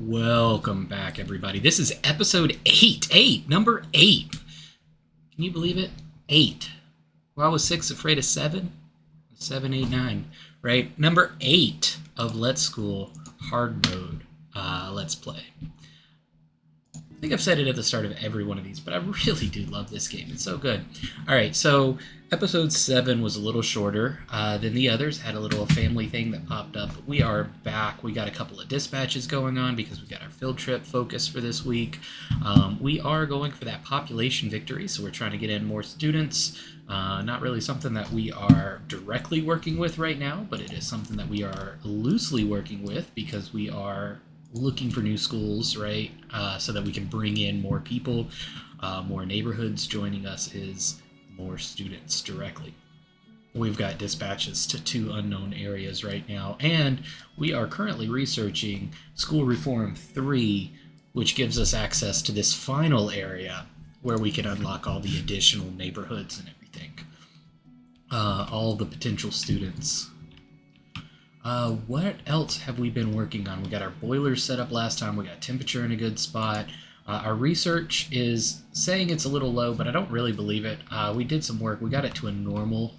Welcome back, everybody. This is episode 8. Number 8. Can you believe it? 8. Well, I was 6, afraid of 7. 7, 8, 9. Right? Number 8 of Let's School Hard Mode Let's Play. I think I've said it at the start of every one of these, but I really do love this game. It's so good. Alright, so episode 7 was a little shorter than the others. Had a little family thing that popped up. But we are back. We got a couple of dispatches going on because we got our field trip focus for this week. We are going for that population victory, so we're trying to get in more students. Not really something that we are directly working with right now, but it is something that we are loosely working with because we are looking for new schools, right? So that we can bring in more people, more neighborhoods. Joining us is more students directly. We've got dispatches to 2 unknown areas right now, and we are currently researching School Reform 3, which gives us access to this final area where we can unlock all the additional neighborhoods and everything. All the potential students. What else have we been working on? We got our boilers set up last time. We got temperature in a good spot. Our research is saying it's a little low, but I don't really believe it. We did some work. We got it to a normal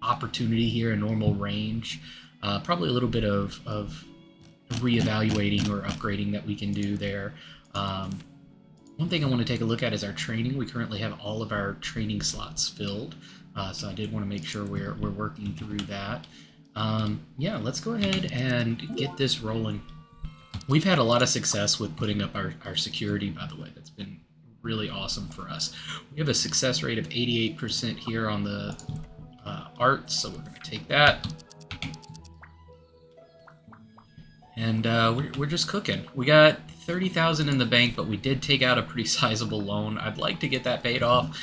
opportunity here, a normal range. Probably a little bit of reevaluating or upgrading that we can do there. One thing I want to take a look at is our training. We currently have all of our training slots filled. So I did want to make sure we're working through that. Yeah, let's go ahead and get this rolling. We've had a lot of success with putting up our security, by the way. That's been really awesome for us. We have a success rate of 88% here on the arts, so we're going to take that. And we're just cooking. We got 30,000 in the bank, but we did take out a pretty sizable loan. I'd like to get that paid off,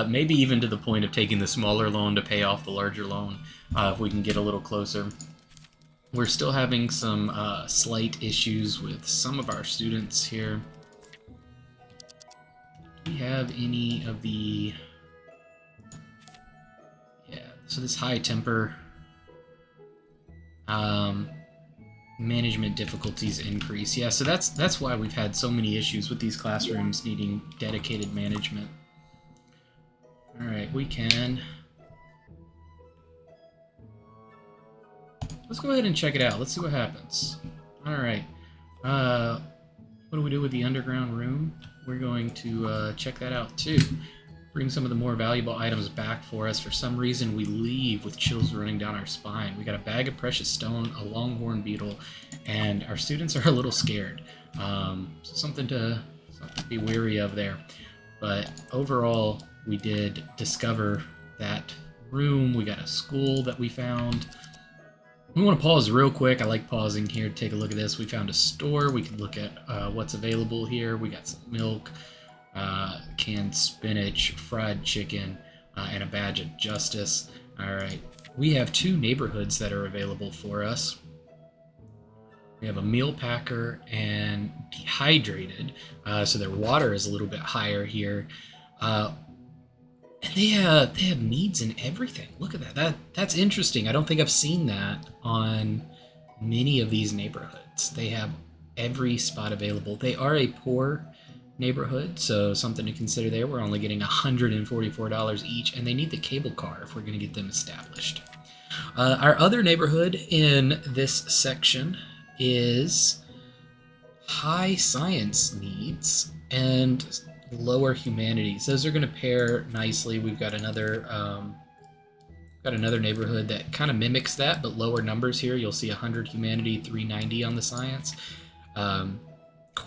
maybe even to the point of taking the smaller loan to pay off the larger loan, if we can get a little closer. We're still having some slight issues with some of our students here. Do we have any of the... Yeah, so this high temper... management difficulties increase. Yeah, so that's why we've had so many issues with these classrooms needing dedicated management. Alright, we can... Let's go ahead and check it out. Let's see what happens. Alright. What do we do with the underground room? We're going to check that out too. Bring some of the more valuable items back for us. For some reason, we leave with chills running down our spine. We got a bag of precious stone, a longhorn beetle, and our students are a little scared. So something to be wary of there. But overall, we did discover that room. We got a school that we found. We want to pause real quick. I like pausing here to take a look at this. We found a store. We can look at what's available here. We got some milk. Canned spinach, fried chicken, and a badge of justice. Alright, we have 2 neighborhoods that are available for us. We have a meal packer and dehydrated, so their water is a little bit higher here. And they have needs in everything. Look at that. That's interesting. I don't think I've seen that on many of these neighborhoods. They have every spot available. They are a poor neighborhood, so something to consider there. We're only getting $144 each, and they need the cable car if we're going to get them established. Our other neighborhood in this section is high science needs and lower humanities. Those are going to pair nicely. We've got another neighborhood that kind of mimics that, but lower numbers here. You'll see 100 humanity, 390 on the science.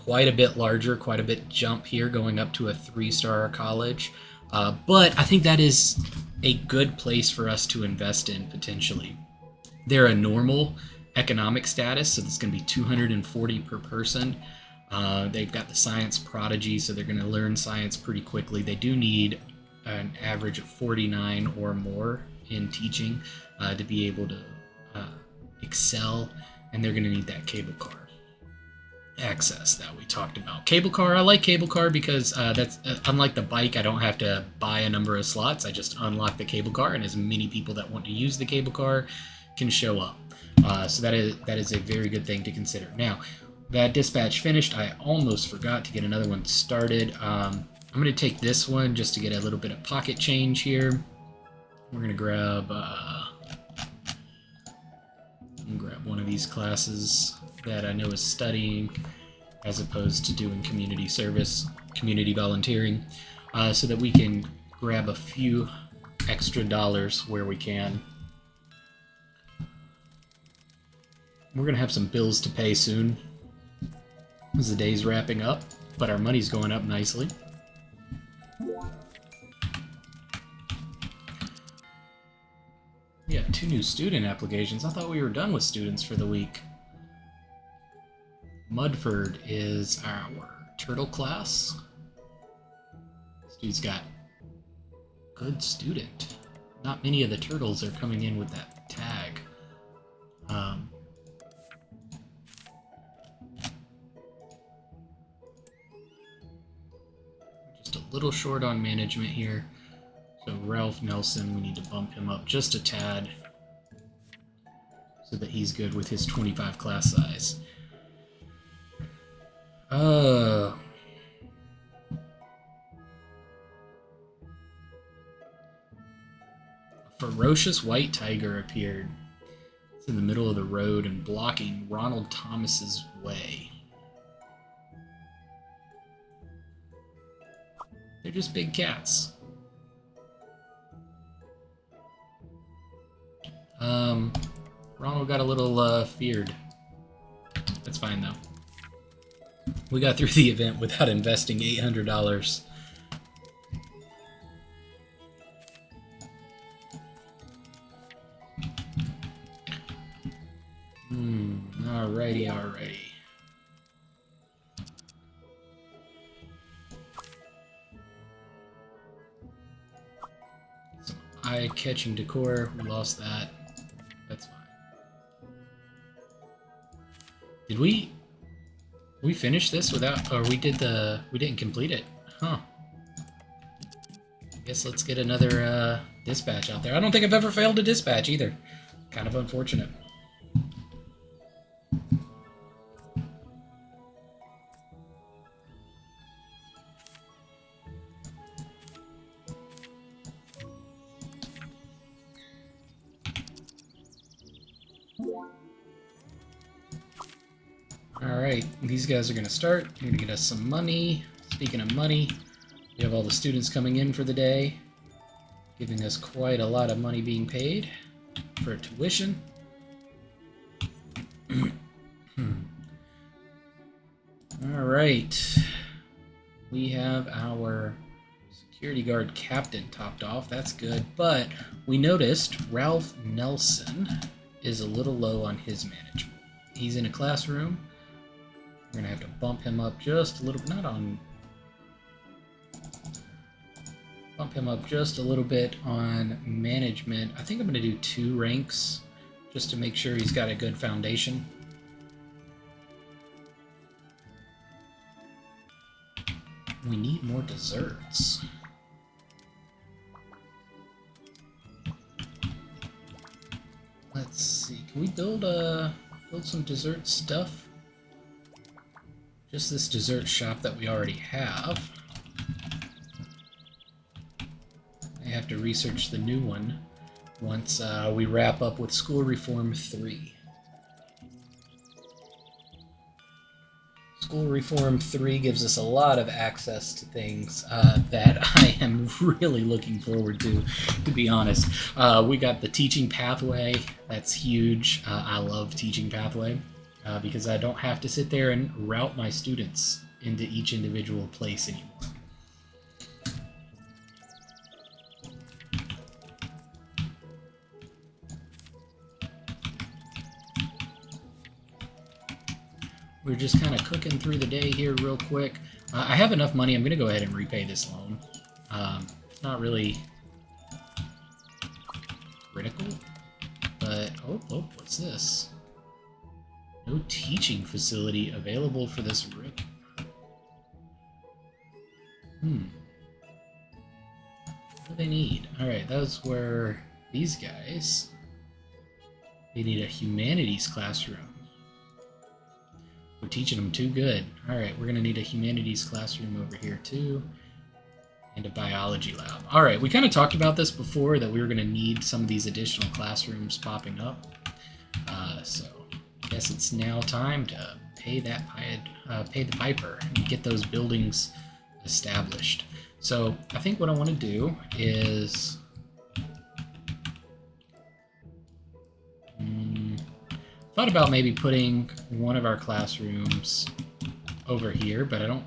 Quite a bit larger, quite a bit jump here, going up to a 3-star college. But I think that is a good place for us to invest in, potentially. They're a normal economic status, so it's going to be $240 per person. They've got the science prodigy, so they're going to learn science pretty quickly. They do need an average of 49 or more in teaching to be able to excel, and they're going to need that cable car access that we talked about. Cable car, I like cable car because that's unlike the bike. I don't have to buy a number of slots. I just unlock the cable car, and as many people that want to use the cable car can show up. So that is a very good thing to consider. Now, that dispatch finished. I almost forgot to get another one started. I'm going to take this one just to get a little bit of pocket change here. We're going to grab one of these classes that I know is studying as opposed to doing community service, community volunteering, so that we can grab a few extra dollars where we can. We're going to have some bills to pay soon as the day's wrapping up, but our money's going up nicely. We have 2 new student applications. I thought we were done with students for the week. Mudford is our turtle class. This dude's got good student. Not many of the turtles are coming in with that tag. Just a little short on management here. So Ralph Nelson, we need to bump him up just a tad so that he's good with his 25 class size. A ferocious white tiger appeared. It's in the middle of the road and blocking Ronald Thomas's way. They're just big cats. Ronald got a little feared. That's fine though. We got through the event without investing $800. Alrighty. Some eye-catching decor. We lost that. That's fine. Did we finish this without, or we didn't complete it? Huh. Guess let's get another dispatch out there. I don't think I've ever failed a dispatch either. Kind of unfortunate. Alright, these guys are going to start. They're going to get us some money. Speaking of money, we have all the students coming in for the day, giving us quite a lot of money being paid for tuition. Alright, we have our security guard captain topped off. That's good, but we noticed Ralph Nelson is a little low on his management. He's in a classroom. We're going to have to bump him up just a little, bump him up just a little bit on management. I think I'm going to do 2 ranks just to make sure he's got a good foundation. We need more desserts. Let's see, can we build some dessert stuff? Just this dessert shop that we already have. I have to research the new one once we wrap up with School Reform 3. School Reform 3 gives us a lot of access to things that I am really looking forward to be honest. We got the teaching pathway. That's huge. I love teaching pathway. Because I don't have to sit there and route my students into each individual place anymore. We're just kind of cooking through the day here real quick. I have enough money. I'm going to go ahead and repay this loan. It's not really critical, but oh, what's this? No teaching facility available for this room. What do they need? Alright, those were these guys. They need a humanities classroom. We're teaching them too good. All right, we're gonna need a humanities classroom over here too, and a biology lab. All right, we kind of talked about this before, that we were gonna need some of these additional classrooms popping up. So I guess it's now time to pay the piper and get those buildings established. So I think what I want to do is thought about maybe putting one of our classrooms over here, but I don't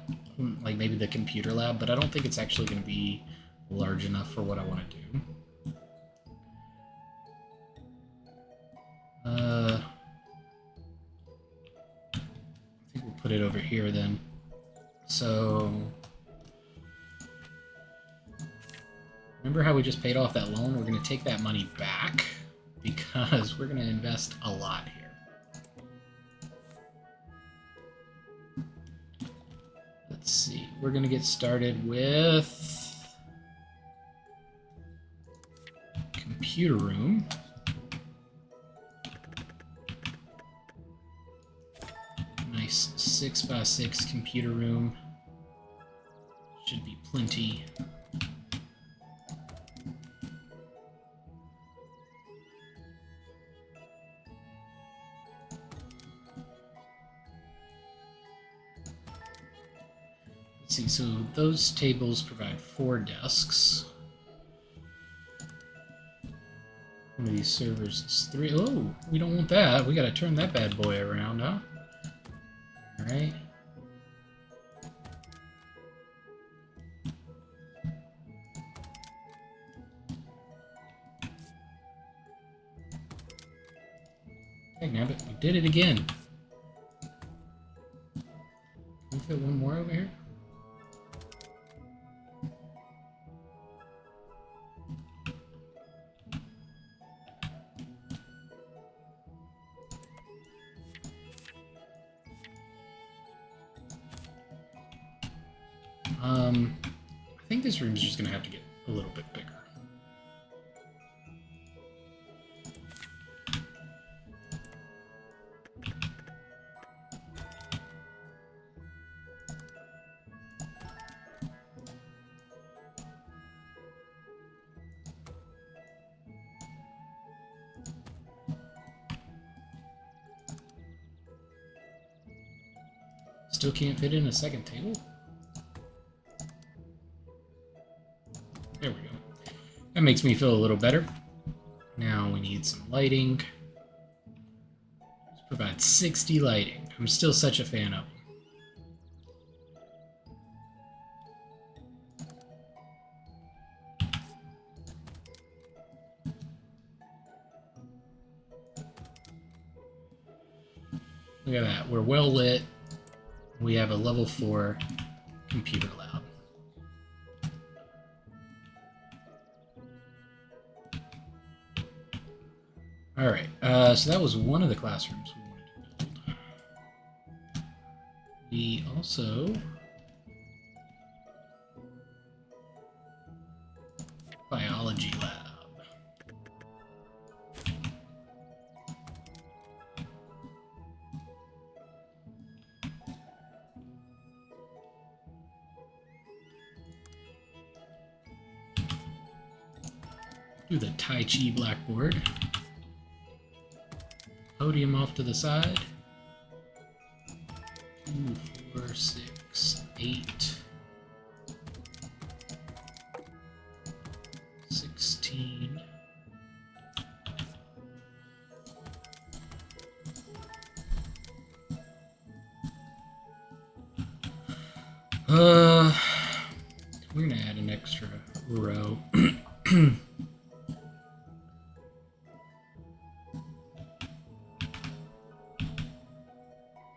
like maybe the computer lab, but I don't think it's actually going to be large enough for what I want to do. I think we'll put it over here then. So remember how we just paid off that loan? We're going to take that money back because we're going to invest a lot here. Let's see. We're going to get started with computer room. Nice 6x6 computer room. Should be plenty. Let's see, so those tables provide 4 desks. One of these servers is 3. Oh, we don't want that. We gotta turn that bad boy around, huh? Alright. Hey, nabbit, we did it again. Can we fit one more over here? I think this room's just gonna have to get a little bit bigger. Still can't fit in a second table? There we go. That makes me feel a little better. Now we need some lighting. Let's provide 60 lighting. I'm still such a fan of them. Look at that. We're well lit. We have a level 4 computer lab. Alright, so that was one of the classrooms we wanted to build. We also biology lab. Do the Tai Chi blackboard. Podium off to the side. 2, 4, 6, 8, 16. We're gonna add an extra row.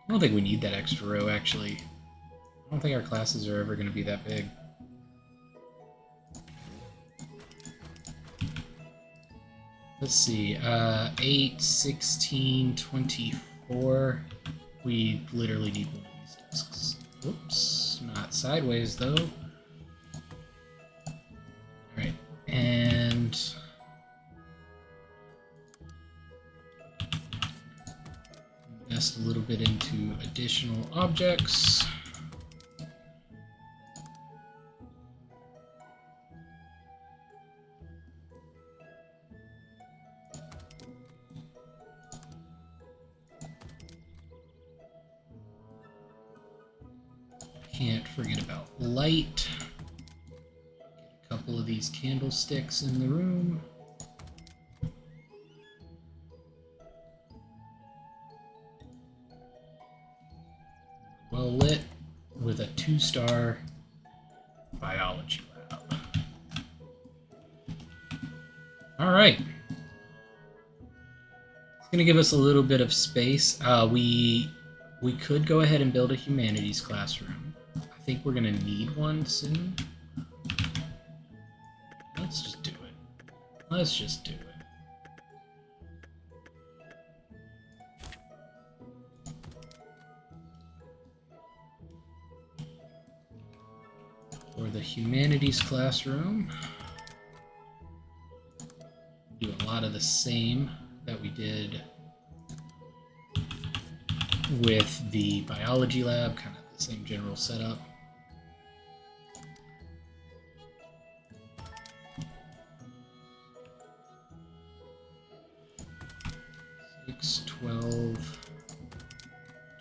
I don't think we need that extra row, actually. I don't think our classes are ever going to be that big. Let's see, 8, 16, 24. We literally need one of these desks. Whoops, not sideways, though. Alright, and into additional objects. Can't forget about light. Get a couple of these candlesticks in the room. Well lit with a 2-star biology lab. All right. It's going to give us a little bit of space. We could go ahead and build a humanities classroom. I think we're going to need one soon. Let's just do it. Let's just do it. For the humanities classroom, do a lot of the same that we did with the biology lab, kind of the same general setup. Six, 12,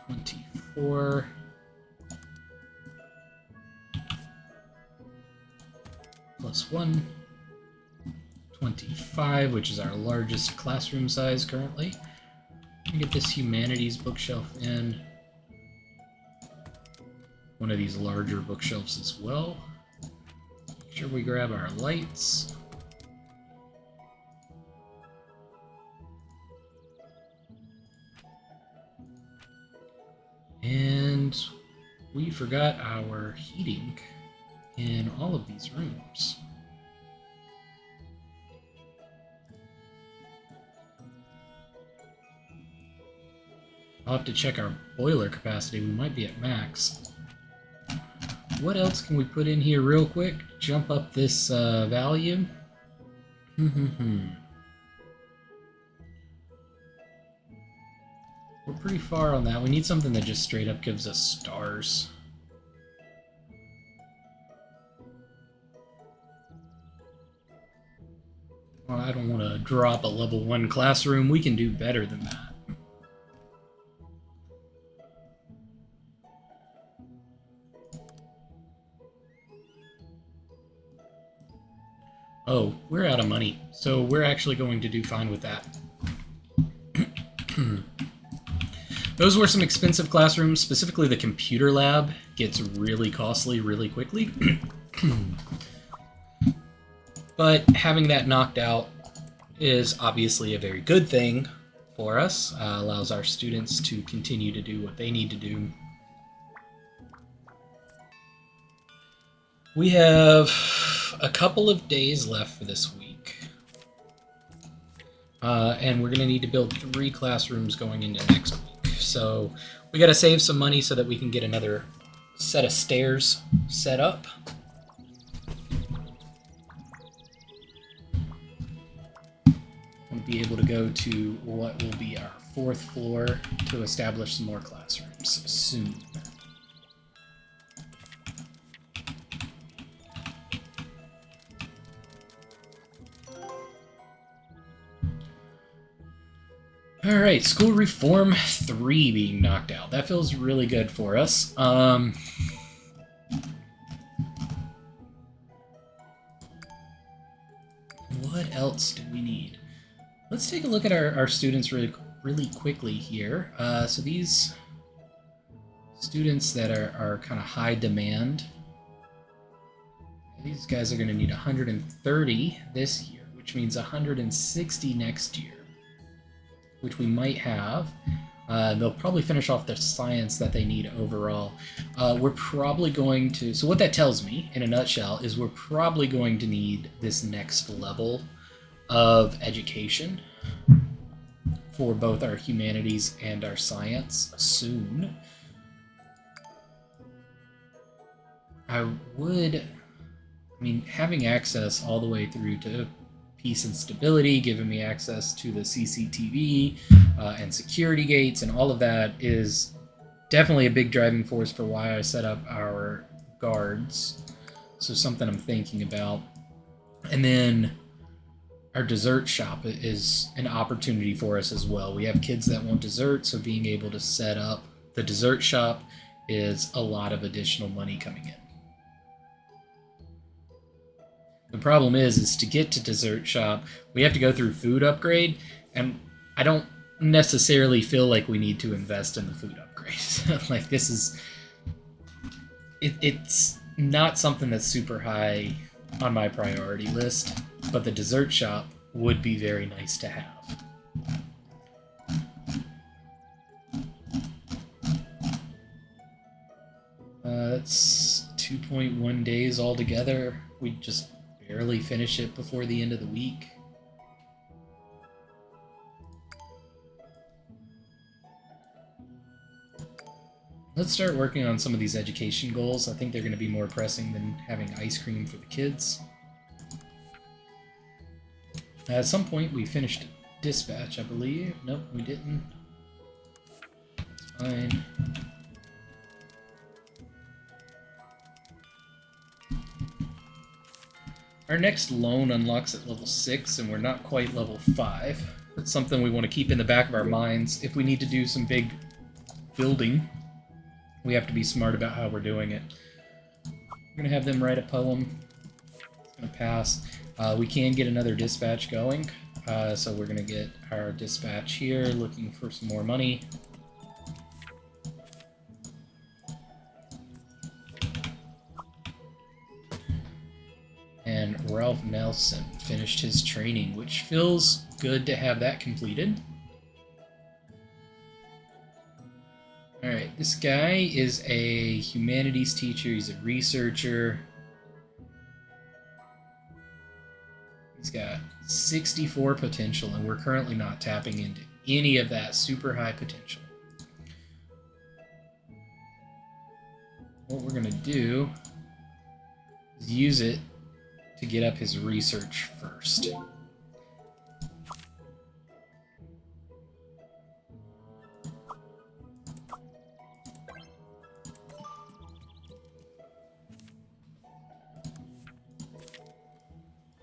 24. Plus 1, 25, which is our largest classroom size currently. Get this humanities bookshelf in. One of these larger bookshelves as well. Make sure we grab our lights. And we forgot our heating in all of these rooms. I'll have to check our boiler capacity. We might be at max. What else can we put in here real quick? Jump up this value. We're pretty far on that. We need something that just straight up gives us stars. Well, I don't want to drop a level 1 classroom. We can do better than that. Oh, we're out of money, so we're actually going to do fine with that. Those were some expensive classrooms. Specifically, the computer lab gets really costly really quickly. But having that knocked out is obviously a very good thing for us. Allows our students to continue to do what they need to do. We have a couple of days left for this week. And we're going to need to build 3 classrooms going into next week. So we got to save some money so that we can get another set of stairs set up. We'll be able to go to what will be our 4th floor to establish some more classrooms soon. Alright, School Reform 3 being knocked out. That feels really good for us. What else do we need? Let's take a look at our students really quickly here. So these students that are kind of high demand, these guys are going to need 130 this year, which means 160 next year, which we might have. They'll probably finish off the science that they need overall. We're probably going to... So what that tells me, in a nutshell, is we're probably going to need this next level of education for both our humanities and our science soon. I mean, having access all the way through to peace and stability, giving me access to the CCTV and security gates and all of that is definitely a big driving force for why I set up our guards. So something I'm thinking about. And then our dessert shop is an opportunity for us as well. We have kids that want dessert, so being able to set up the dessert shop is a lot of additional money coming in. The problem is to get to dessert shop, we have to go through food upgrade, and I don't necessarily feel like we need to invest in the food upgrade. Like this is, it's not something that's super high on my priority list, but the dessert shop would be very nice to have. That's 2.1 days altogether. We just barely finish it before the end of the week. Let's start working on some of these education goals. I think they're going to be more pressing than having ice cream for the kids. At some point, we finished dispatch, I believe. Nope, we didn't. That's fine. Our next loan unlocks at level 6, and we're not quite level 5. That's something we want to keep in the back of our minds. If we need to do some big building, we have to be smart about how we're doing it. We're going to have them write a poem. It's going to pass. We can get another dispatch going, so we're going to get our dispatch here, looking for some more money. And Ralph Nelson finished his training, which feels good to have that completed. Alright, this guy is a humanities teacher, he's a researcher. He's got 64 potential, and we're currently not tapping into any of that super high potential. What we're going to do is use it to get up his research first.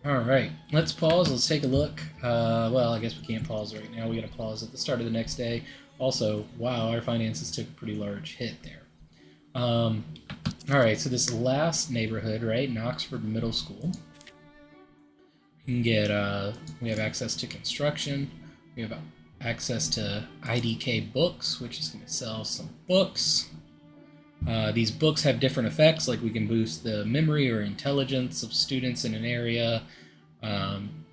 Alright, let's pause, let's take a look. Well, I guess we can't pause right now, we gotta pause at the start of the next day. Also, wow, our finances took a pretty large hit there. Alright, so this last neighborhood, right, in Oxford Middle School, we can get, we have access to construction, we have access to IDK books, which is going to sell some books. These books have different effects, like we can boost the memory or intelligence of students in an area. Some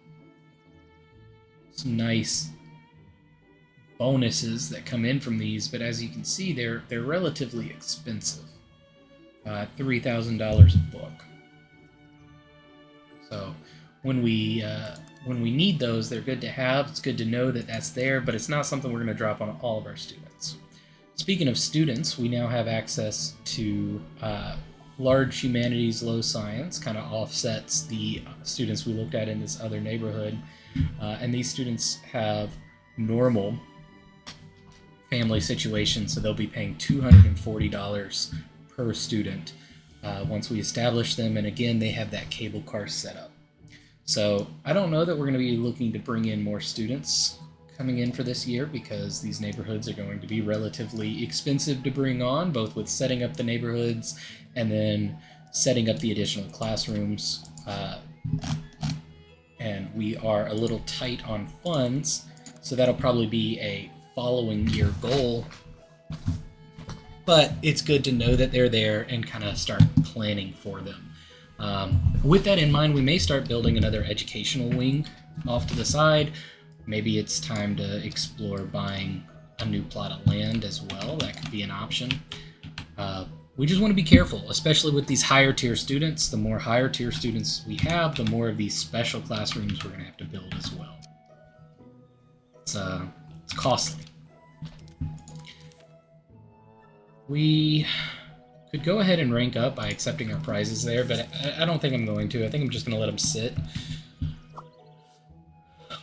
nice bonuses that come in from these, but as you can see, they're relatively expensive. $3,000 a book. So when we need those, they're good to have. It's good to know that that's there, but it's not something we're going to drop on all of our students. Speaking of students, we now have access to large humanities, low science, kind of offsets the students we looked at in this other neighborhood. And these students have normal family situations, so they'll be paying $240 per student once we establish them. And again, they have that cable car set up. So I don't know that we're going to be looking to bring in more students coming in for this year, because these neighborhoods are going to be relatively expensive to bring on, both with setting up the neighborhoods and then setting up the additional classrooms. And we are a little tight on funds, so that'll probably be a following year goal. But it's good to know that they're there and kind of start planning for them. With that in mind, we may start building another educational wing off to the side. Maybe it's time to explore buying a new plot of land as well. That could be an option. We just want to be careful, especially with these higher tier students. The more higher tier students we have, the more of these special classrooms we're going to have to build as well. It's costly. We could go ahead and rank up by accepting our prizes there, but I don't think I'm going to. I think I'm just going to let them sit.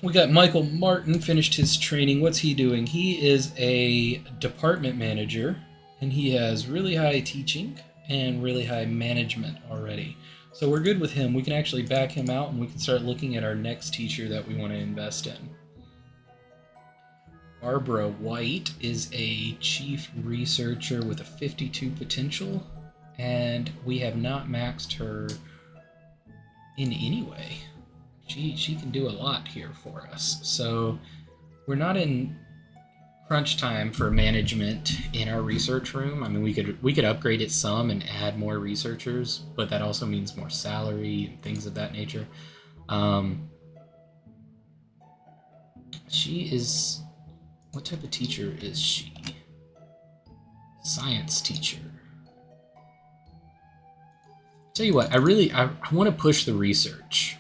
We got Michael Martin, finished his training. What's he doing? He is a department manager and he has really high teaching and really high management already. So we're good with him. We can actually back him out, and we can start looking at our next teacher that we want to invest in. Barbara White is a chief researcher with a 52 potential, and we have not maxed her in any way. She can do a lot here for us. So we're not in crunch time for management in our research room. I mean, we could upgrade it some and add more researchers, but that also means more salary and things of that nature. She is... What type of teacher is she? Science teacher. Tell you what, I want to push the research.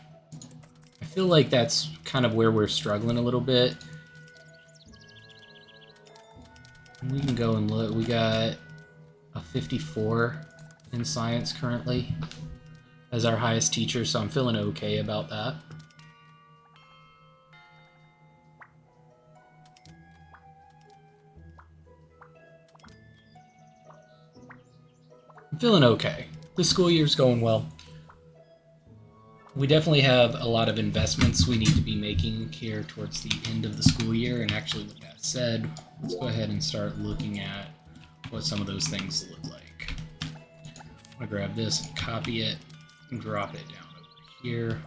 I feel like that's kind of where we're struggling a little bit. We can go and look. We got a 54 in science currently as our highest teacher, so I'm feeling okay about that. I'm feeling okay. The school year's going well. We definitely have a lot of investments we need to be making here towards the end of the school year, and actually with that said, let's go ahead and start looking at what some of those things look like. I'm gonna grab this and copy it and drop it down over here.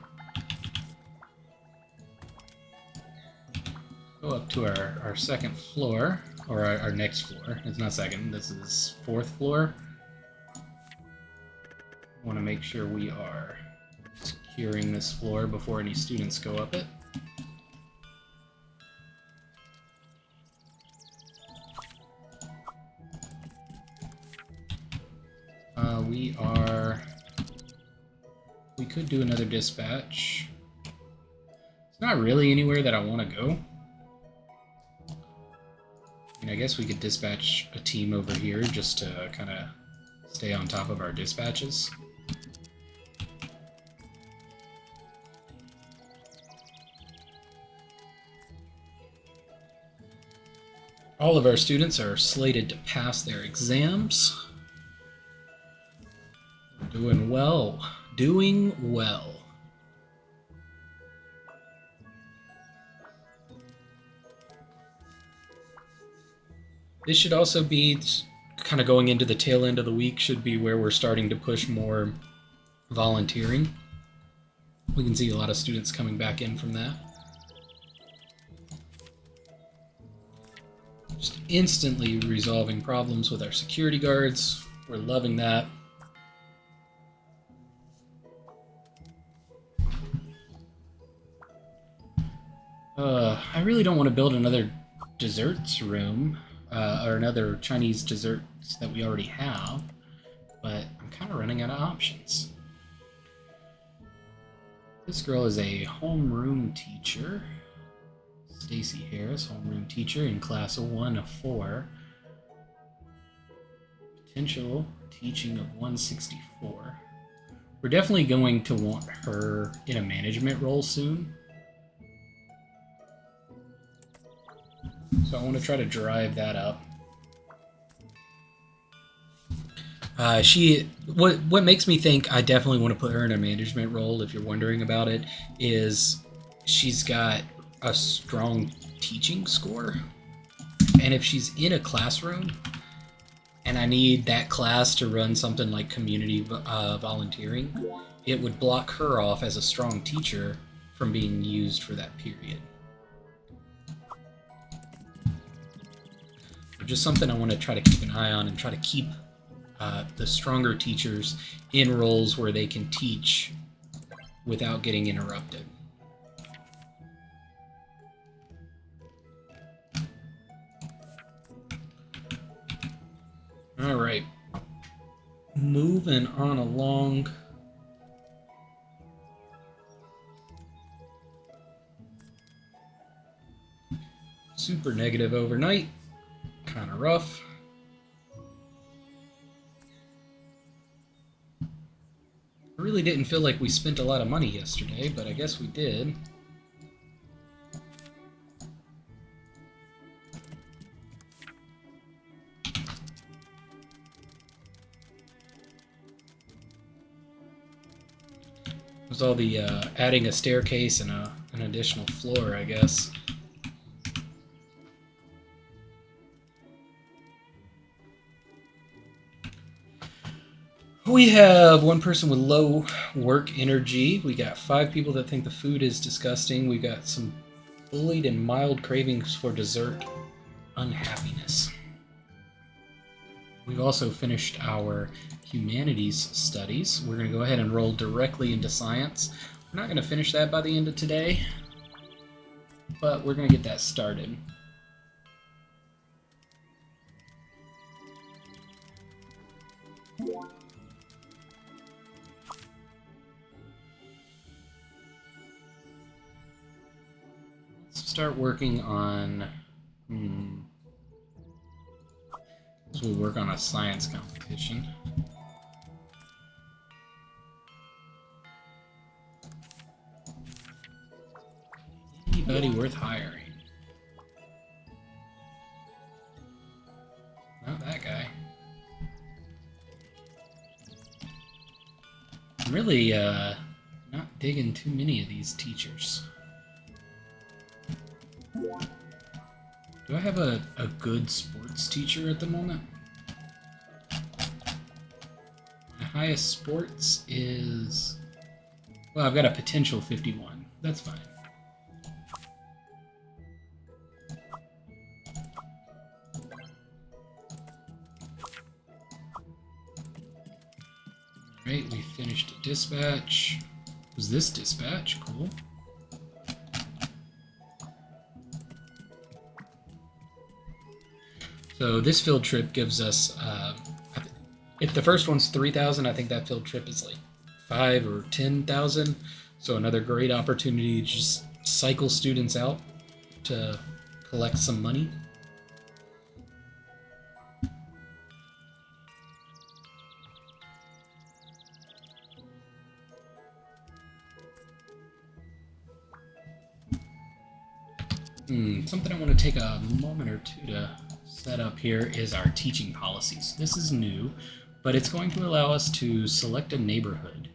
Go up to our second floor, or our next floor. It's not second, this is fourth floor. I want to make sure we are securing this floor before any students go up it. We could do another dispatch. It's not really anywhere that I want to go. I mean, I guess we could dispatch a team over here just to kind of stay on top of our dispatches. All of our students are slated to pass their exams. We're doing well. Doing well. This should also be kind of going into the tail end of the week, should be where we're starting to push more volunteering. We can see a lot of students coming back in from that. Just instantly resolving problems with our security guards. We're loving that. I really don't want to build another desserts room, or another Chinese desserts that we already have, but I'm kind of running out of options. This girl is a homeroom teacher. Stacy Harris, homeroom teacher in class 1 of 4. Potential teaching of 164. We're definitely going to want her in a management role soon. So I want to try to drive that up. What makes me think I definitely want to put her in a management role, if you're wondering about it, is she's got a strong teaching score. And if she's in a classroom and I need that class to run something like community volunteering, it would block her off as a strong teacher from being used for that period. Just something I want to try to keep an eye on and try to keep the stronger teachers in roles where they can teach without getting interrupted. All right, moving on along. Super negative overnight. Kind of rough. I really didn't feel like we spent a lot of money yesterday, but I guess we did. was all the adding a staircase and an additional floor, I guess. We have one person with low work energy. We got 5 people that think the food is disgusting. We got some bullied and mild cravings for dessert unhappiness. We've also finished our humanities studies. We're going to go ahead and roll directly into science. We're not going to finish that by the end of today, but we're going to get that started. Let's start working on... We'll work on a science competition. Anybody worth hiring? Not that guy. I'm really not digging too many of these teachers. Do I have a good sports teacher at the moment? My highest sports is... Well, I've got a potential 51. That's fine. Alright, we finished a dispatch. Was this dispatch? Cool. So this field trip gives us, if the first one's 3,000, I think that field trip is like 5 or 10,000. So another great opportunity to just cycle students out to collect some money. Something I want to take a moment or two to set up here is our teaching policies. This is new, but it's going to allow us to select a neighborhood.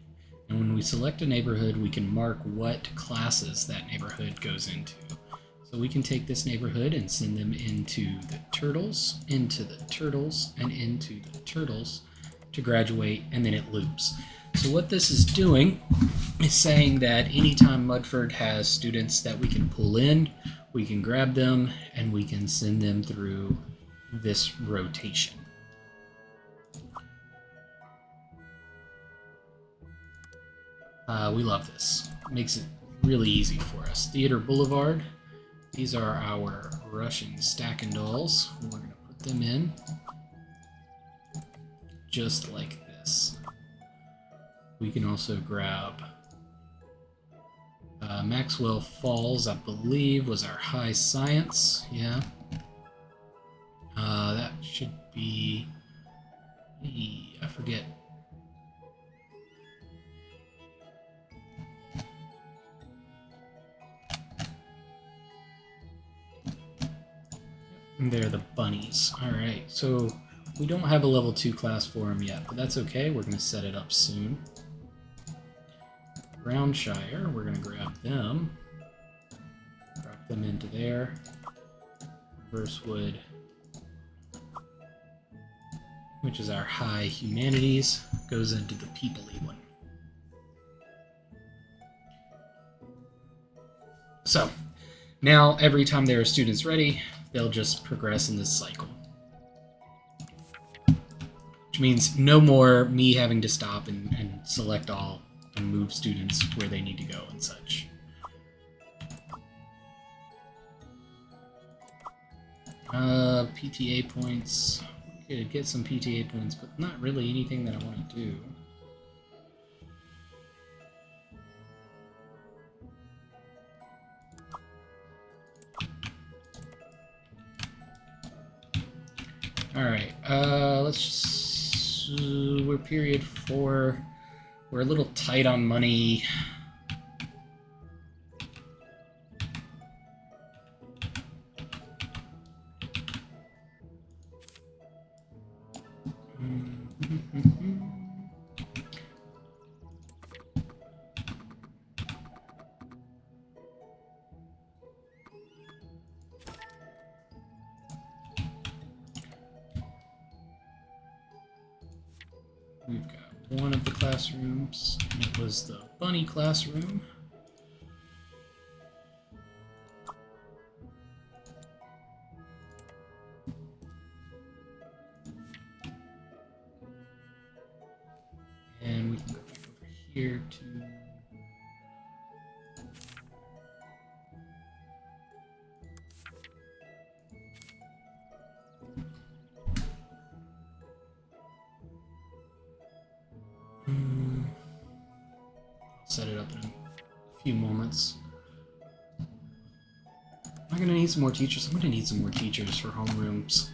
And when we select a neighborhood, we can mark what classes that neighborhood goes into. So we can take this neighborhood and send them into the turtles, into the turtles, and into the turtles to graduate, and then it loops. So what this is doing is saying that anytime Mudford has students that we can pull in, we can grab them and we can send them through this rotation. We love this. It makes it really easy for us. Theater Boulevard. These are our Russian stacking dolls. We're going to put them in just like this. We can also grab Maxwell Falls, I believe, was our high science. Yeah. That should be... I forget. They're the bunnies. Alright, so we don't have a level 2 class for them yet, but that's okay. We're going to set it up soon. Brownshire, we're going to grab them. Drop them into there. Versewood, which is our high humanities, goes into the peoply one. So, now every time there are students ready, they'll just progress in this cycle. Which means no more me having to stop and select all and move students where they need to go and such. PTA points. We could get some PTA points, but not really anything that I want to do. Alright, let's just... we're period 4. We're a little tight on money. We've got one of the classrooms, and it was the bunny classroom. And we can go back over here to set it up in a few moments. I'm gonna need some more teachers. I'm gonna need some more teachers for homerooms.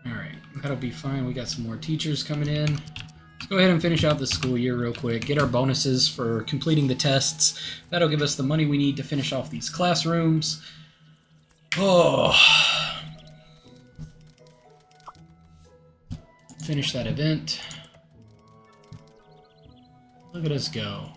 Alright, that'll be fine. We got some more teachers coming in. Let's go ahead and finish out the school year real quick. Get our bonuses for completing the tests. That'll give us the money we need to finish off these classrooms. Oh. Finish that event. Look at us go.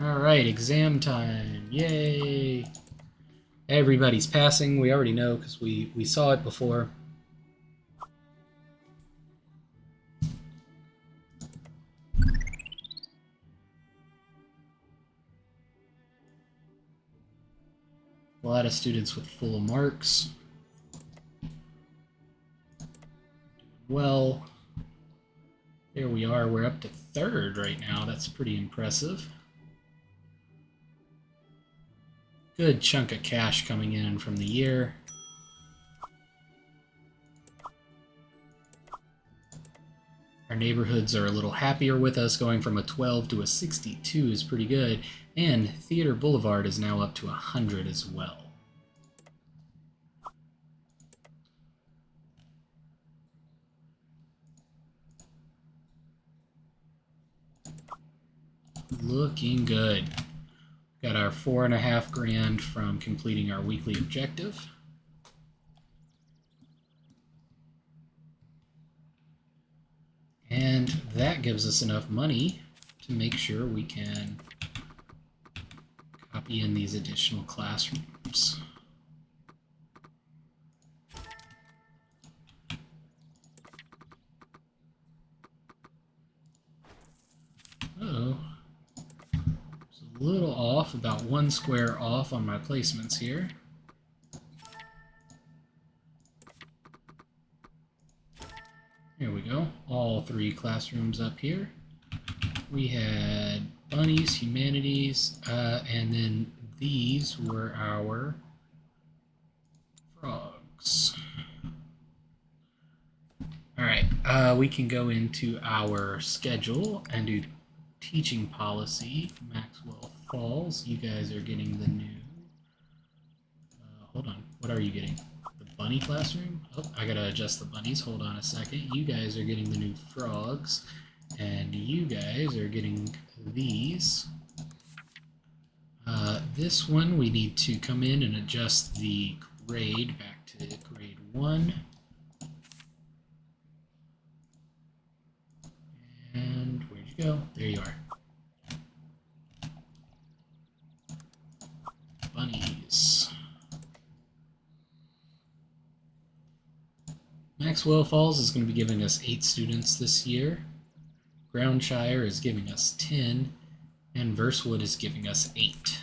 Alright, exam time. Yay! Everybody's passing. We already know because we saw it before. A lot of students with full marks. Well, there we are. We're up to 3rd right now. That's pretty impressive. Good chunk of cash coming in from the year. Our neighborhoods are a little happier with us. Going from a 12 to a 62 is pretty good. And Theater Boulevard is now up to 100 as well. Looking good. Got our $4.5 grand from completing our weekly objective. And that gives us enough money to make sure we can copy in these additional classrooms. Uh-oh. A little off, about 1 square off on my placements here. Here we go. All 3 classrooms up here. We had bunnies, humanities, and then these were our frogs. Alright, we can go into our schedule and do teaching policy, Maxwell Falls. You guys are getting the new... hold on, what are you getting? The bunny classroom? Oh, I gotta adjust the bunnies. Hold on a second. You guys are getting the new frogs, and you guys are getting these. This one, we need to come in and adjust the grade back to grade 1. And where'd you go? There you are. Bunnies. Maxwell Falls is going to be giving us 8 students this year. Groundshire is giving us 10, and Versewood is giving us 8.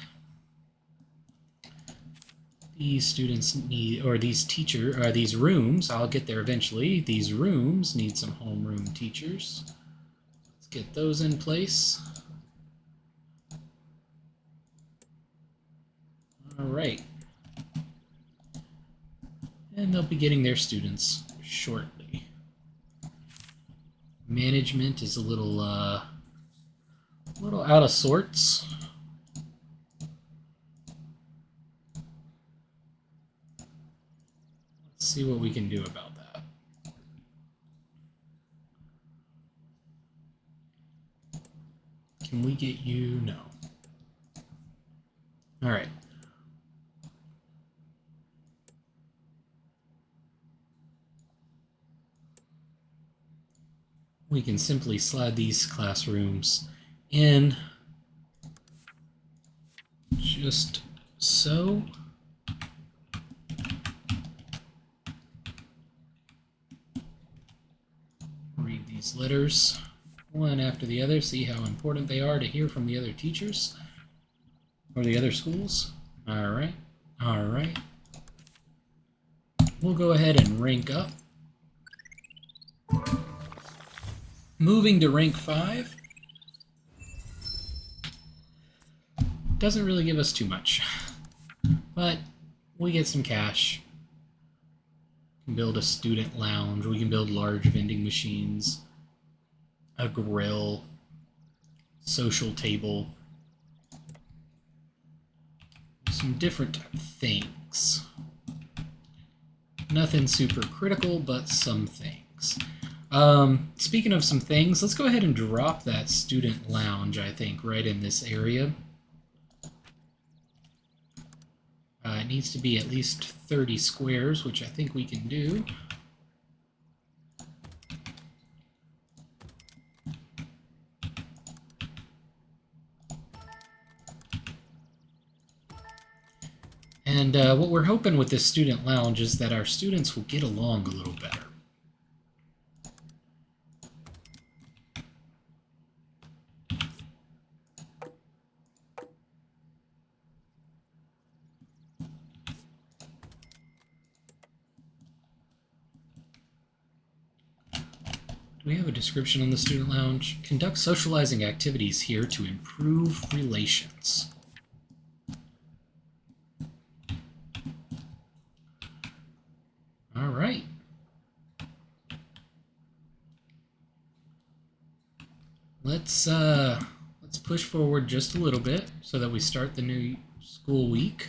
These students need, or these rooms, I'll get there eventually. These rooms need some homeroom teachers. Let's get those in place. All right. And they'll be getting their students shortly. Management is a little out of sorts. Let's see what we can do about that. Can we get you? No. All right. We can simply slide these classrooms in just so. Read these letters one after the other, see how important they are to hear from the other teachers or the other schools. All right, all right. We'll go ahead and rank up. Moving to rank 5 doesn't really give us too much, but we get some cash. We can build a student lounge. We can build large vending machines, a grill, social table, some different things. Nothing super critical, but some things. Speaking of some things, let's go ahead and drop that student lounge, I think, right in this area. It needs to be at least 30 squares, which I think we can do. And what we're hoping with this student lounge is that our students will get along a little better. We have a description on the student lounge. Conduct socializing activities here to improve relations. All right. Let's push forward just a little bit so that we start the new school week.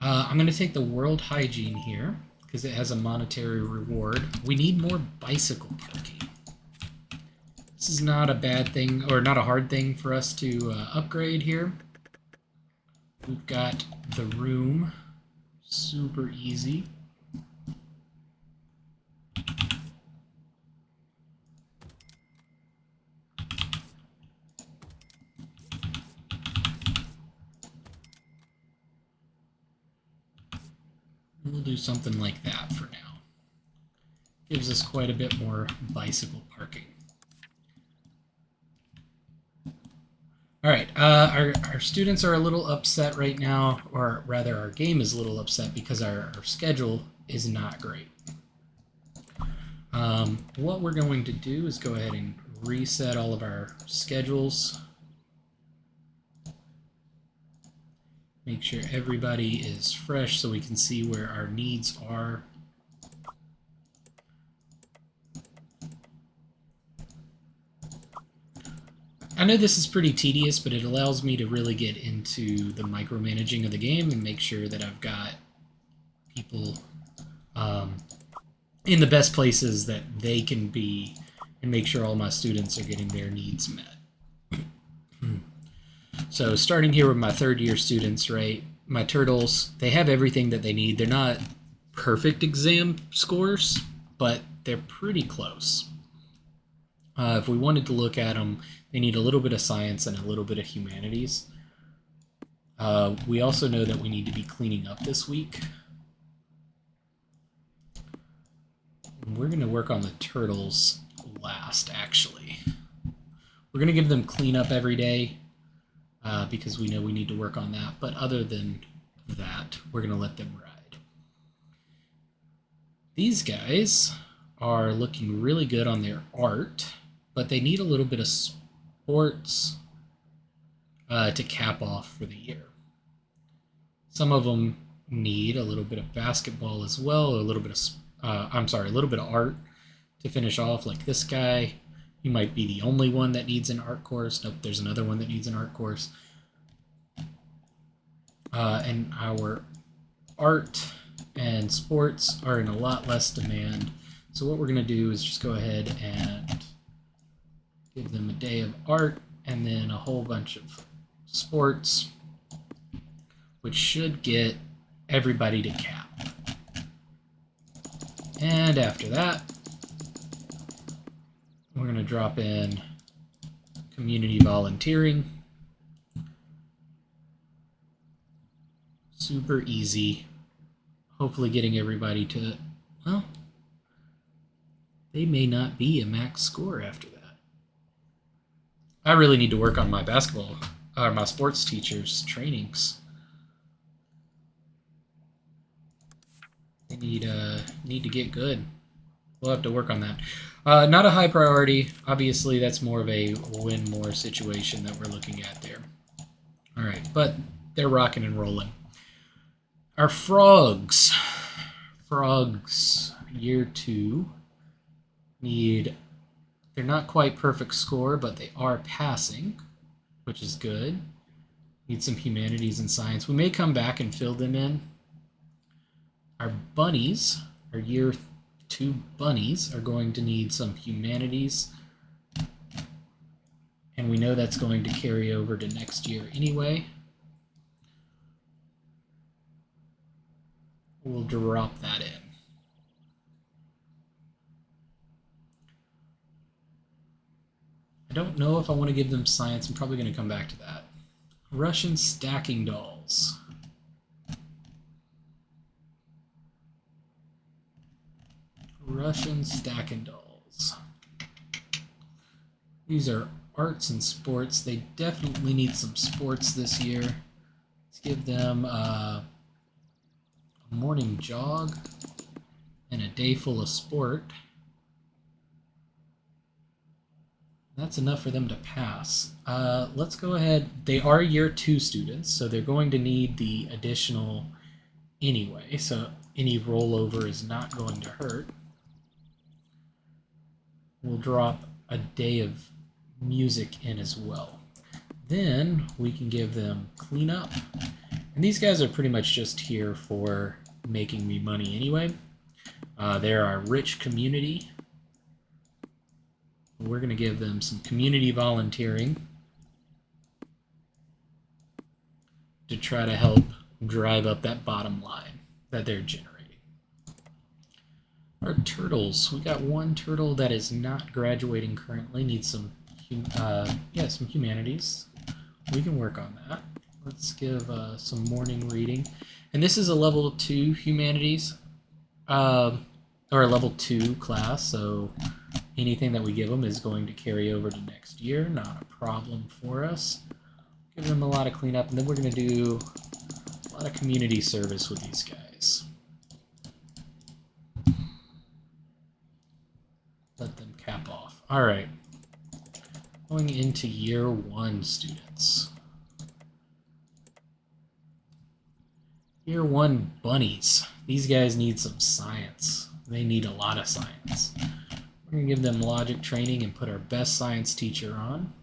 I'm going to take the world hygiene here, because it has a monetary reward. We need more bicycle parking. This is not a bad thing, or not a hard thing for us to upgrade here. We've got the room, super easy. We'll do something like that for now. Gives us quite a bit more bicycle parking. All right, our students are a little upset right now, or rather our game is a little upset because our schedule is not great. What we're going to do is go ahead and reset all of our schedules. Make sure everybody is fresh so we can see where our needs are. I know this is pretty tedious, but it allows me to really get into the micromanaging of the game and make sure that I've got people in the best places that they can be and make sure all my students are getting their needs met. So starting here with my third-year students, right? My turtles, they have everything that they need. They're not perfect exam scores, but they're pretty close. If we wanted to look at them, they need a little bit of science and a little bit of humanities. We also know that we need to be cleaning up this week. We're going to work on the turtles last, actually. We're going to give them cleanup every day because we know we need to work on that. But other than that, we're going to let them ride. These guys are looking really good on their art, but they need a little bit of sports to cap off for the year. Some of them need a little bit of basketball as well, or a little bit of a little bit of art. to finish off, like this guy. He might be the only one that needs an art course. Nope, there's another one that needs an art course. And our art and sports are in a lot less demand. So what we're going to do is just go ahead and give them a day of art and then a whole bunch of sports, which should get everybody to cap. And after that, we're going to drop in community volunteering. Super easy. Hopefully getting everybody to, well, they may not be a max score after that. I really need to work on my basketball, or my sports teachers' trainings. They need to get good. We'll have to work on that. Not a high priority. Obviously, that's more of a win more situation that we're looking at there. All right, but they're rocking and rolling. Our frogs, year 2, they're not quite perfect score, but they are passing, which is good. Need some humanities and science. We may come back and fill them in. Our bunnies, our year 2 bunnies, are going to need some humanities. And we know that's going to carry over to next year anyway. We'll drop that in. I don't know if I want to give them science. I'm probably going to come back to that. Russian stacking dolls. Russian stacking dolls. These are arts and sports. They definitely need some sports this year. Let's give them a morning jog and a day full of sport. That's enough for them to pass. Let's go ahead. They are year 2 students, so they're going to need the additional anyway, so any rollover is not going to hurt. We'll drop a day of music in as well. Then we can give them cleanup. And these guys are pretty much just here for making me money anyway. They're our rich community. We're going to give them some community volunteering to try to help drive up that bottom line that they're generating. Our turtles. We got one turtle that is not graduating currently. Needs some humanities. We can work on that. Let's give some morning reading. And this is a level 2 humanities, or a level 2 class, so anything that we give them is going to carry over to next year. Not a problem for us. Give them a lot of cleanup, and then we're going to do a lot of community service with these guys. Let them cap off. All right. Going into year 1 students. Year 1 bunnies. These guys need some science. They need a lot of science. We're going to give them logic training and put our best science teacher on.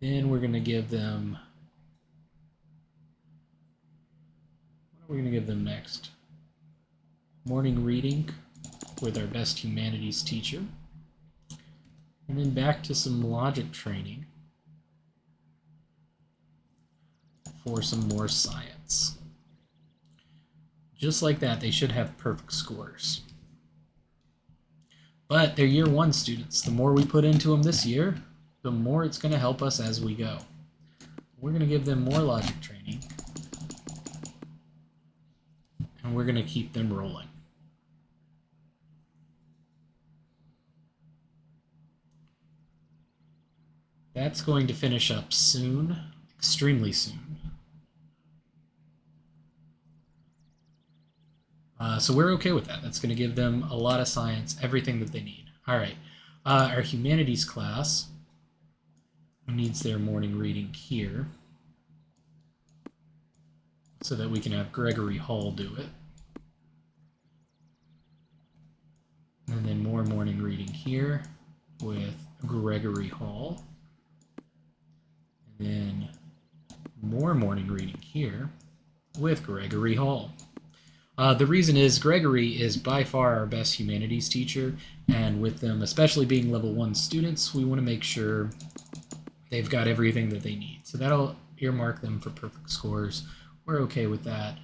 Then we're going to give them... What are we going to give them next? Morning reading with our best humanities teacher. And then back to some logic training for some more science. Just like that, they should have perfect scores. But they're year 1 students. The more we put into them this year, the more it's going to help us as we go. We're going to give them more logic training. And we're going to keep them rolling. That's going to finish up soon, extremely soon. So we're okay with that. That's going to give them a lot of science, everything that they need. All right. Our humanities class needs their morning reading here so that we can have Gregory Hall do it. And And then more morning reading here with Gregory Hall. And then more morning reading here with Gregory Hall. The reason is Gregory is by far our best humanities teacher, and with them, especially being level 1 students, we want to make sure they've got everything that they need. So that'll earmark them for perfect scores. We're okay with that.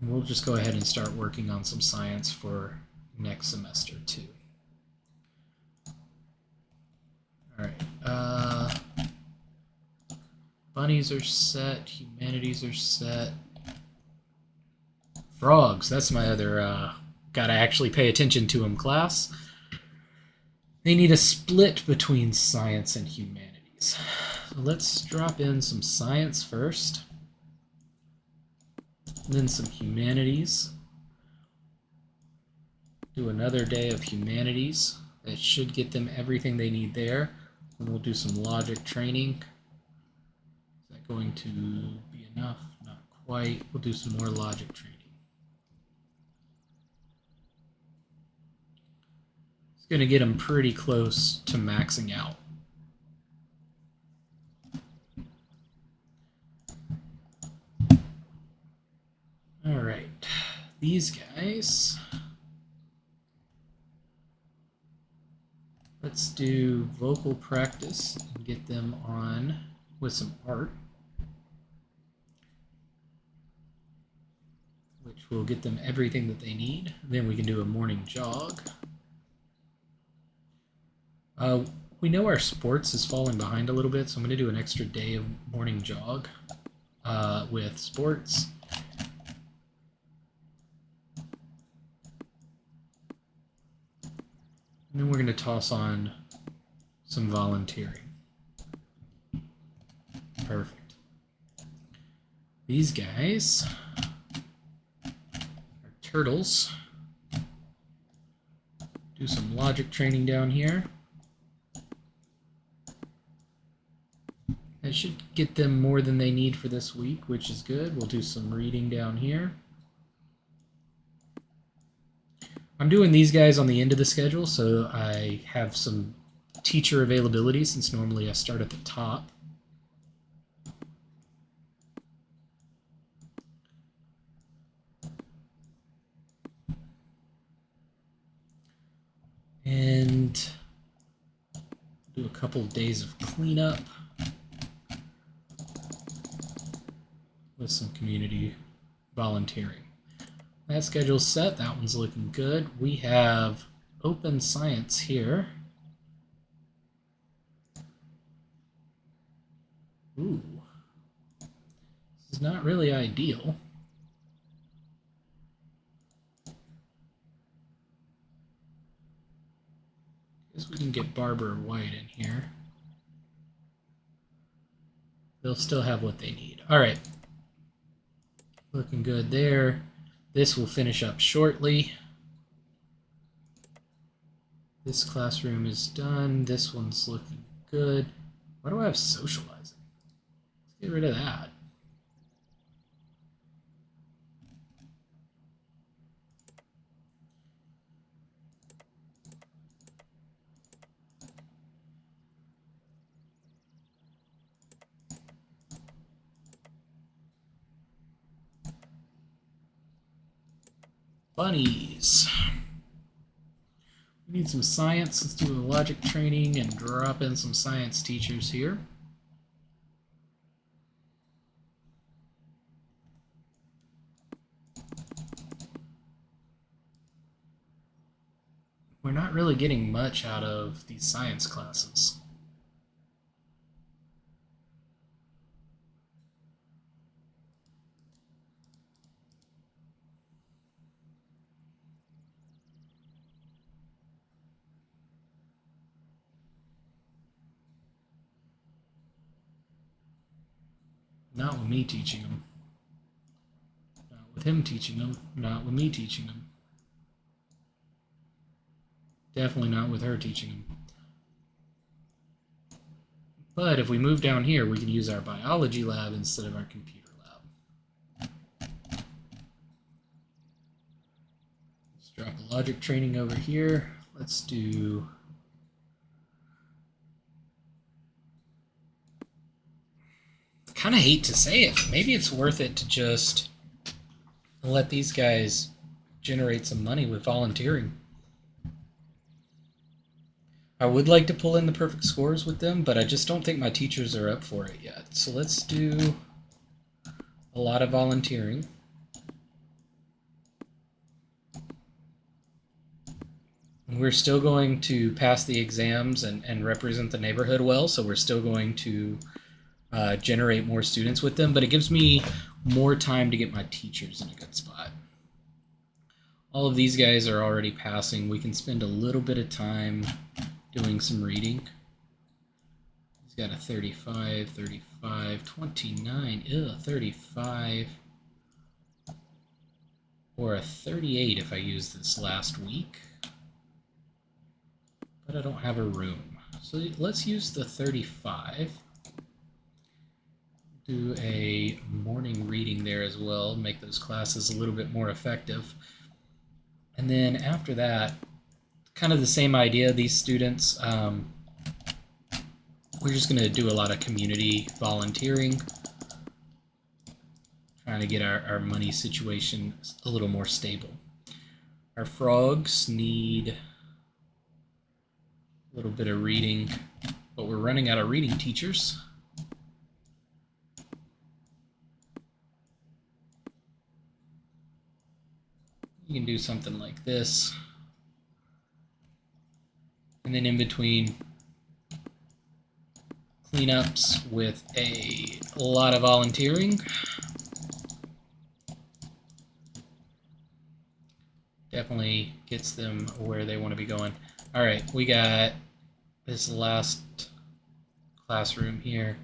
We'll just go ahead and start working on some science for next semester too. All right. Bunnies are set. Humanities are set. Frogs. That's my other gotta actually pay attention to them class. They need a split between science and humanities. So let's drop in some science first. Then some humanities. Do another day of humanities. That should get them everything they need there. And we'll do some logic training. Is that going to be enough? Not quite. We'll do some more logic training. It's going to get them pretty close to maxing out. All right, these guys. Let's do vocal practice and get them on with some art, which will get them everything that they need. Then we can do a morning jog. We know our sports is falling behind a little bit, so I'm going to do an extra day of morning jog with sports. And then we're going to toss on some volunteering. Perfect. These guys are turtles. Do some logic training down here. That should get them more than they need for this week, which is good. We'll do some reading down here. I'm doing these guys on the end of the schedule, so I have some teacher availability since normally I start at the top. And do a couple of days of cleanup with some community volunteering. That schedule's set. That one's looking good. We have open science here. Ooh. This is not really ideal. Guess we can get Barbara White in here. They'll still have what they need. All right. Looking good there. This will finish up shortly. This classroom is done. This one's looking good. Why do I have socializing? Let's get rid of that. Bunnies. We need some science. Let's do a logic training and drop in some science teachers here. We're not really getting much out of these science classes. Not with me teaching them. Not with him teaching them. Not with me teaching them. Definitely not with her teaching them. But if we move down here, we can use our biology lab instead of our computer lab. Let's drop a logic training over here. Let's do... kind of hate to say it. Maybe it's worth it to just let these guys generate some money with volunteering. I would like to pull in the perfect scores with them, but I just don't think my teachers are up for it yet. So let's do a lot of volunteering. We're still going to pass the exams and represent the neighborhood well, so we're still going to generate more students with them, but it gives me more time to get my teachers in a good spot. All of these guys are already passing. We can spend a little bit of time doing some reading. He's got a 35, 35, 29, 35, or a 38 if I use this last week. But I don't have a room. So let's use the 35. Do a morning reading there as well, make those classes a little bit more effective. And then after that, kind of the same idea, these students, we're just going to do a lot of community volunteering, trying to get our money situation a little more stable. Our frogs need a little bit of reading, but we're running out of reading teachers. You can do something like this. And then in between, cleanups with a lot of volunteering. Definitely gets them where they want to be going. All right, we got this last classroom here.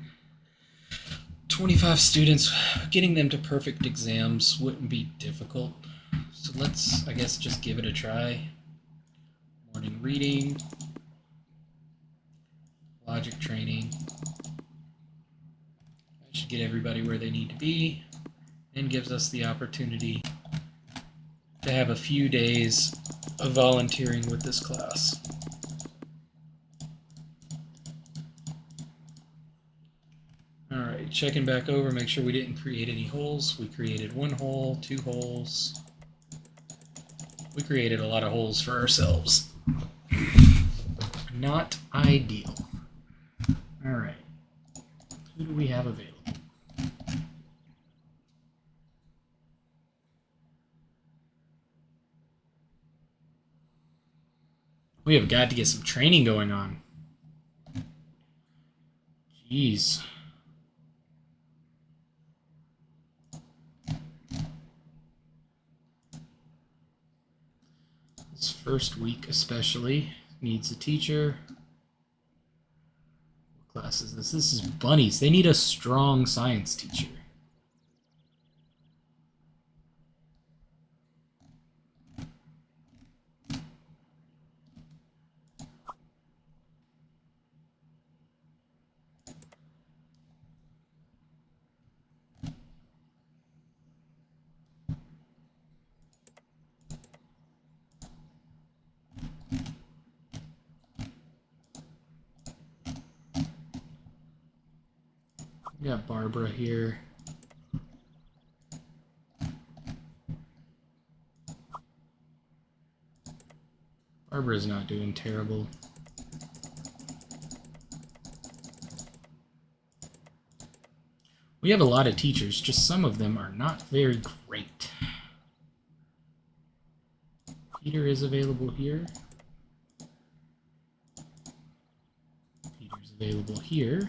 25 students. Getting them to perfect exams wouldn't be difficult. So let's, I guess, just give it a try. Morning reading. Logic training. That should get everybody where they need to be and gives us the opportunity to have a few days of volunteering with this class. Alright, checking back over, make sure we didn't create any holes. We created 1 hole, 2 holes. We created a lot of holes for ourselves. Not ideal. Alright, who do we have available? We have got to get some training going on. Jeez. This first week especially needs a teacher. What class is this? This is bunnies. They need a strong science teacher. We got Barbara here. Barbara's not doing terrible. We have a lot of teachers, just some of them are not very great. Peter is available here. Peter's available here.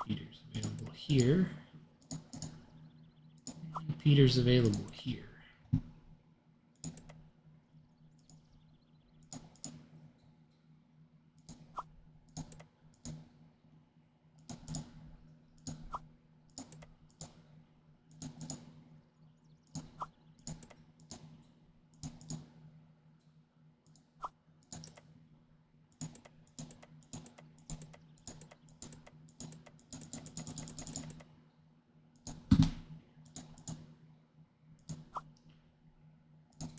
Peter's available here. And Peter's available here.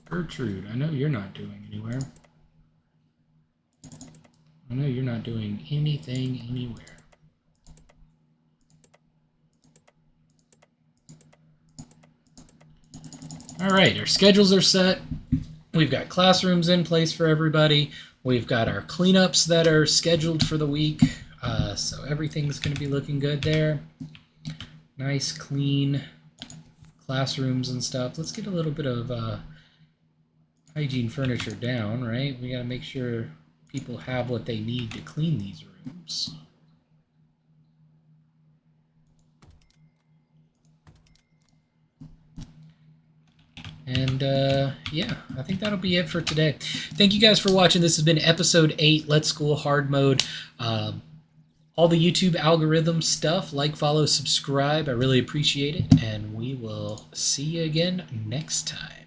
Gertrude, I know you're not doing anywhere. I know you're not doing anything anywhere. All right, our schedules are set. We've got classrooms in place for everybody. We've got our cleanups that are scheduled for the week. So everything's going to be looking good there. Nice, clean classrooms and stuff. Let's get a little bit of hygiene furniture down, right? We got to make sure people have what they need to clean these rooms. And yeah, I think that'll be it for today. Thank you guys for watching. This has been episode 8, Let's School Hard Mode. All the YouTube algorithm stuff, like, follow, subscribe. I really appreciate it. And we will see you again next time.